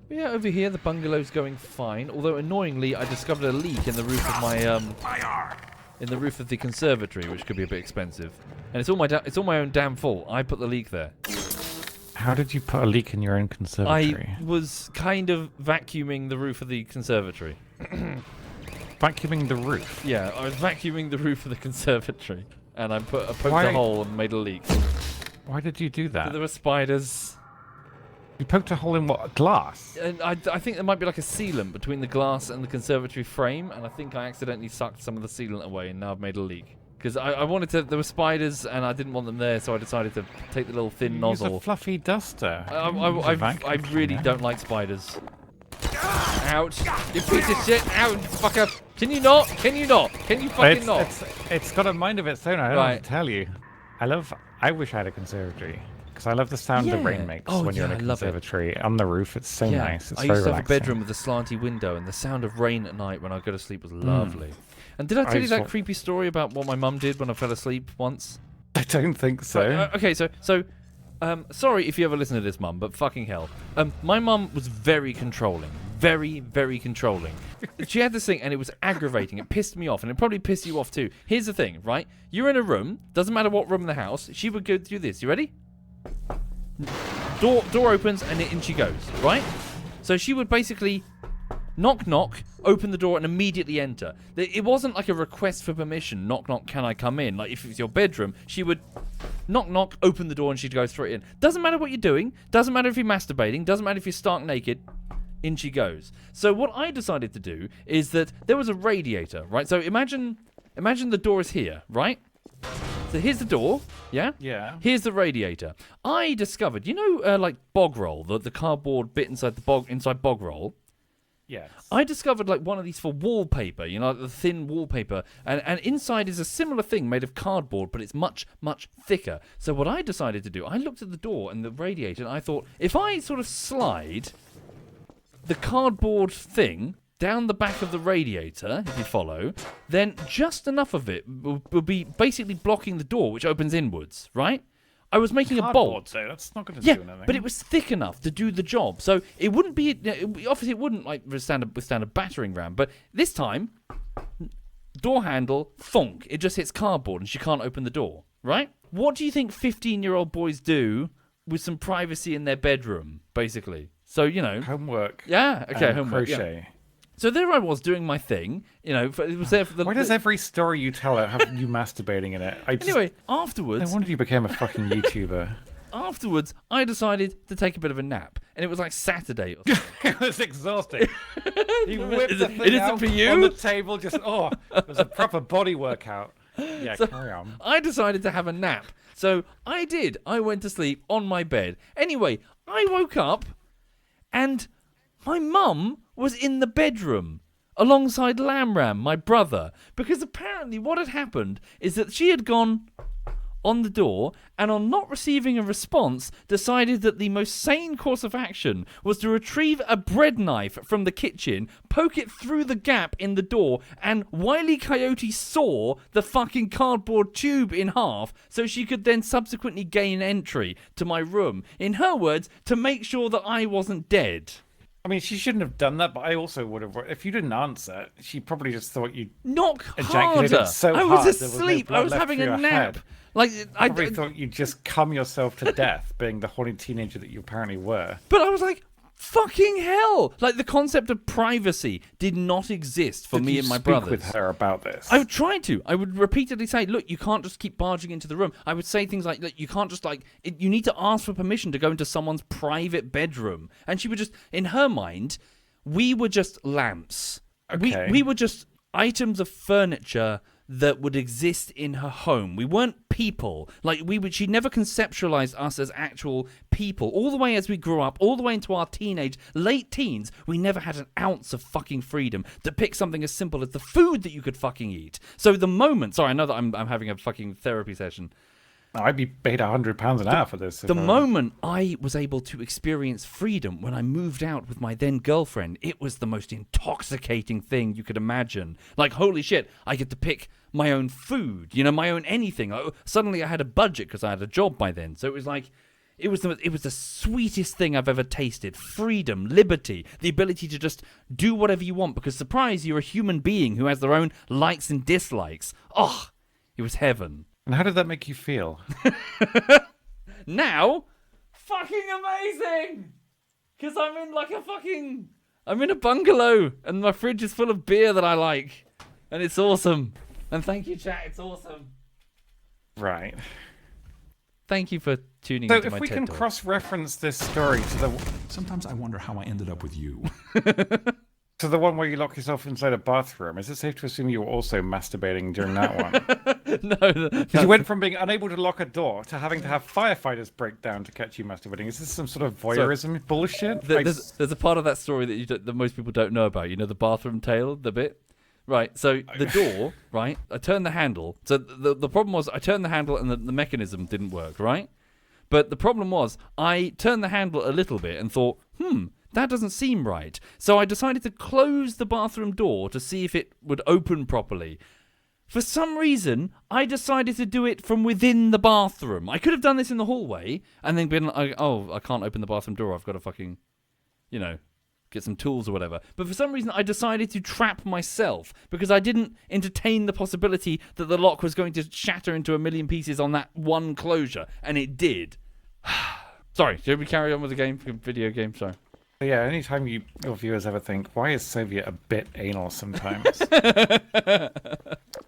But yeah, over here the bungalow's going fine. Although annoyingly, I discovered a leak in the roof of my in the roof of the conservatory, which could be a bit expensive. And it's all my own damn fault. I put the leak there. How did you put a leak in your own conservatory? I was kind of vacuuming the roof of the conservatory. Vacuuming the roof? Yeah, I was vacuuming the roof of the conservatory. And I poked a hole and made a leak. Why did you do that? There were spiders. You poked a hole in what? Glass? And I think there might be like a sealant between the glass and the conservatory frame. And I think I accidentally sucked some of the sealant away and now I've made a leak. Because I wanted to, there were spiders and I didn't want them there, so I decided to take the little thin nozzle. Use a fluffy duster. I really don't like spiders. Ouch! You piece of shit! Ouch, fucker! Can you not? Can you not? Can you fucking not? It's got a mind of its own. I don't know what to tell you. I wish I had a conservatory. Because I love the sound the rain makes when you're in a conservatory. On the roof, it's so nice. It's I very used to relaxing. have a bedroom with a slanty window, and the sound of rain at night when I go to sleep was lovely. And did I tell you that creepy story about what my mum did when I fell asleep once? I don't think so. Okay, so sorry if you ever listen to this, Mum, but fucking hell. My mum was very controlling. Very, very controlling. She had this thing, and it was aggravating. It pissed me off, and it probably pissed you off too. Here's the thing, right? You're in a room, doesn't matter what room in the house, she would go do this. You ready? Door opens, and in she goes, right? So she would basically knock, knock, open the door, and immediately enter. It wasn't like a request for permission. Knock, knock, can I come in? Like, if it's your bedroom, she would knock, knock, open the door, and she'd go straight in. Doesn't matter what you're doing. Doesn't matter if you're masturbating. Doesn't matter if you're stark naked. In she goes. So what I decided to do is that there was a radiator, right? So imagine the door is here, right? So here's the door, yeah? Yeah. Here's the radiator. I discovered, you know, like bog roll, the cardboard bit inside bog roll. Yes. I discovered like one of these for wallpaper, you know, like the thin wallpaper, and inside is a similar thing made of cardboard, but it's much, much thicker. So what I decided to do, I looked at the door and the radiator, and I thought, if I sort of slide the cardboard thing down the back of the radiator, if you follow, then just enough of it will be basically blocking the door, which opens inwards, right? I was making a bolt. So that's not going to do anything. But it was thick enough to do the job. So it wouldn't be, obviously it wouldn't like withstand a battering ram, but this time, door handle, thonk, it just hits cardboard and she can't open the door, right? What do you think 15-year-old boys do with some privacy in their bedroom, basically? So, you know. Homework. Yeah, okay, homework. Crochet. Yeah. So there I was doing my thing, you know. It was there for the. Why does every story you tell have you masturbating in it? Anyway, afterwards. No wonder you became a fucking YouTuber. Afterwards, I decided to take a bit of a nap, and it was like Saturday. It was exhausting. He whipped the thing out for you? on the table. It was a proper body workout. Yeah, so carry on. I decided to have a nap, so I did. I went to sleep on my bed. Anyway, I woke up. And my mum was in the bedroom alongside Lamram, my brother, because apparently what had happened is that she had gone on the door and on not receiving a response decided that the most sane course of action was to retrieve a bread knife from the kitchen, poke it through the gap in the door, and Wile E. Coyote saw the fucking cardboard tube in half so she could then subsequently gain entry to my room. In her words, to make sure that I wasn't dead. I mean, she shouldn't have done that, but I also would have. If you didn't answer, she probably just thought you'd knock harder. So I was asleep. I was having a nap. Like I probably thought you'd just cum yourself to death, being the horny teenager that you apparently were. But I was like, fucking hell! Like the concept of privacy did not exist for me and my brothers. Did you speak with her about this? I would try to. I would repeatedly say, look, you can't just keep barging into the room. I would say things like, look, you can't just you need to ask for permission to go into someone's private bedroom. And she would just, in her mind, we were just lamps. Okay. We were just items of furniture that would exist in her home. We weren't people. Like she never conceptualized us as actual people. All the way as we grew up, all the way into our late teens, we never had an ounce of fucking freedom to pick something as simple as the food that you could fucking eat. So the moment, sorry, I know that I'm having a fucking therapy session. I'd be paid £100 an hour for this. The moment I was able to experience freedom when I moved out with my then girlfriend, it was the most intoxicating thing you could imagine. Like, holy shit, I get to pick my own food, my own anything. Suddenly I had a budget because I had a job by then. So it was like, It was the sweetest thing I've ever tasted. Freedom, liberty, the ability to just do whatever you want because, surprise, you're a human being who has their own likes and dislikes. Oh, it was heaven. And how did that make you feel? Now, fucking amazing! Because I'm in a bungalow and my fridge is full of beer that I like. And it's awesome. And thank you, chat. It's awesome. Right. Thank you for tuning into my TED So if we Talk. can cross-reference this story to the... Sometimes I wonder how I ended up with you. To the one where you lock yourself inside a bathroom, is it safe to assume you were also masturbating during that one? No. Because you went from being unable to lock a door to having to have firefighters break down to catch you masturbating. Is this some sort of voyeurism bullshit? There's a part of that story that most people don't know about. You know, the bathroom tale, the bit? Right, so the door, right, I turned the handle. So the problem was I turned the handle and the mechanism didn't work, right? But the problem was I turned the handle a little bit and thought, that doesn't seem right. So I decided to close the bathroom door to see if it would open properly. For some reason, I decided to do it from within the bathroom. I could have done this in the hallway and then been like, oh, I can't open the bathroom door. I've got to fucking, get some tools or whatever. But for some reason, I decided to trap myself because I didn't entertain the possibility that the lock was going to shatter into a million pieces on that one closure. And it did. Sorry, should we carry on with the video game? Sorry. Yeah, anytime your viewers ever think, why is Soviet a bit anal sometimes?